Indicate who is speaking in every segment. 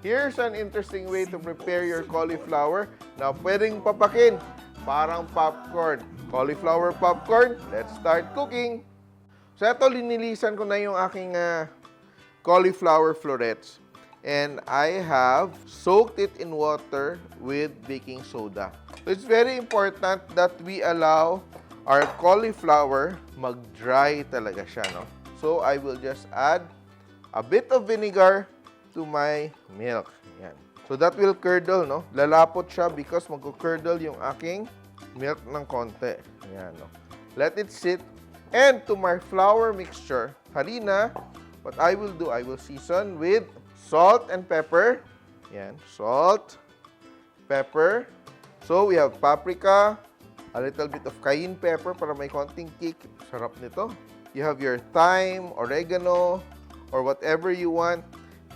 Speaker 1: Here's an interesting way to prepare your cauliflower na pwedeng papakin, parang popcorn. Cauliflower popcorn, let's start cooking. So ito, linilisan ko na yung aking cauliflower florets. And I have soaked it in water with baking soda. So it's very important that we allow our cauliflower mag-dry talaga siya, no? So I will just add a bit of vinegar to my milk. Yan. So that will curdle, no? Lalapot siya because magko-curdle yung aking milk ng konti. Yan, no? Let it sit. And to my flour mixture, harina, what I will do, I will season with salt and pepper. Yan, salt, pepper. So we have paprika, a little bit of cayenne pepper para may konting kick. Sarap nito. You have your thyme, oregano, or whatever you want.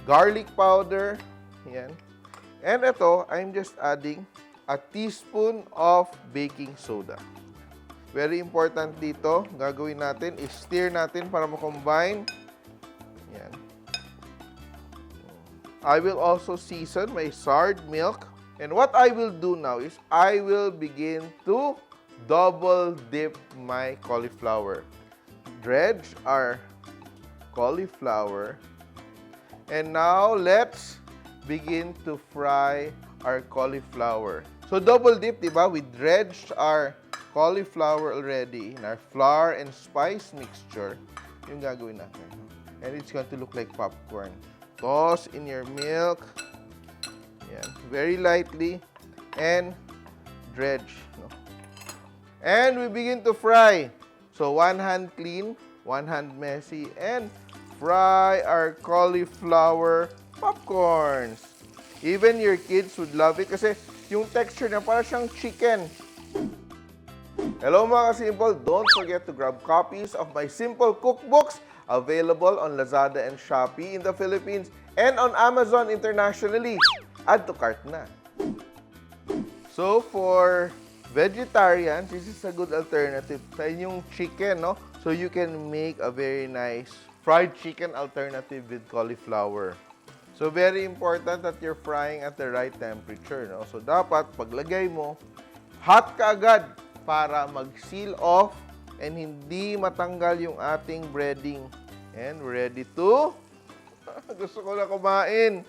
Speaker 1: Garlic powder. Yan. And ito, I'm just adding a teaspoon of baking soda. Very important dito, gagawin natin is stir natin para ma-combine. Yan. I will also season my soured milk. And what I will do now is I will begin to double dip my cauliflower. Dredge our cauliflower. And now, let's begin to fry our cauliflower. So, double dip, diba? We dredged our cauliflower already in our flour and spice mixture. Yung gagawin natin. And it's going to look like popcorn. Toss in your milk. Yan. Very lightly. And dredge. No? And we begin to fry. So, one hand clean, one hand messy, and fry our cauliflower popcorns. Even your kids would love it kasi yung texture niya para siyang chicken. Hello mga ka-Simpol! Don't forget to grab copies of my Simpol Cookbooks available on Lazada and Shopee in the Philippines and on Amazon internationally. Add to cart na. So for vegetarians, this is a good alternative sa inyong chicken, no? So you can make a very nice fried chicken alternative with cauliflower. So, very important that you're frying at the right temperature, no? So, dapat paglagay mo, hot ka agad para mag-seal off and hindi matanggal yung ating breading. And we're ready to... Gusto ko na kumain.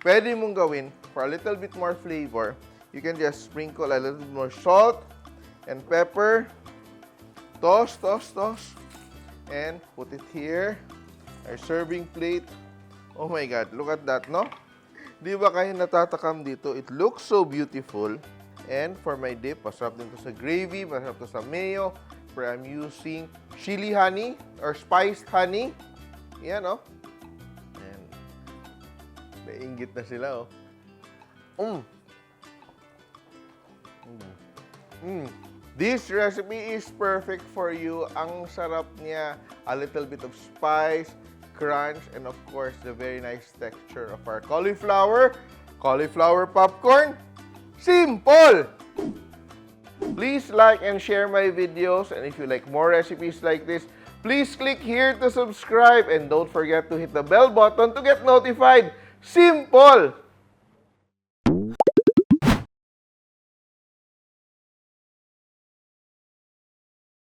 Speaker 1: Pwede mong gawin, for a little bit more flavor, you can just sprinkle a little bit more salt and pepper. Toss, toss, toss. And put it here. Our serving plate. Oh my God, look at that, no? Di ba kayo natatakam dito? It looks so beautiful. And for my dip, masarap din to sa gravy, masarap to sa mayo. Where I'm using chili honey or spiced honey. Yan, no? And nainggit na sila, oh. This recipe is perfect for you. Ang sarap niya. A little bit of spice, crunch, and of course, the very nice texture of our cauliflower popcorn. Simple! Please like and share my videos, and if you like more recipes like this, please click here to subscribe, and don't forget to hit the bell button to get notified. Simple!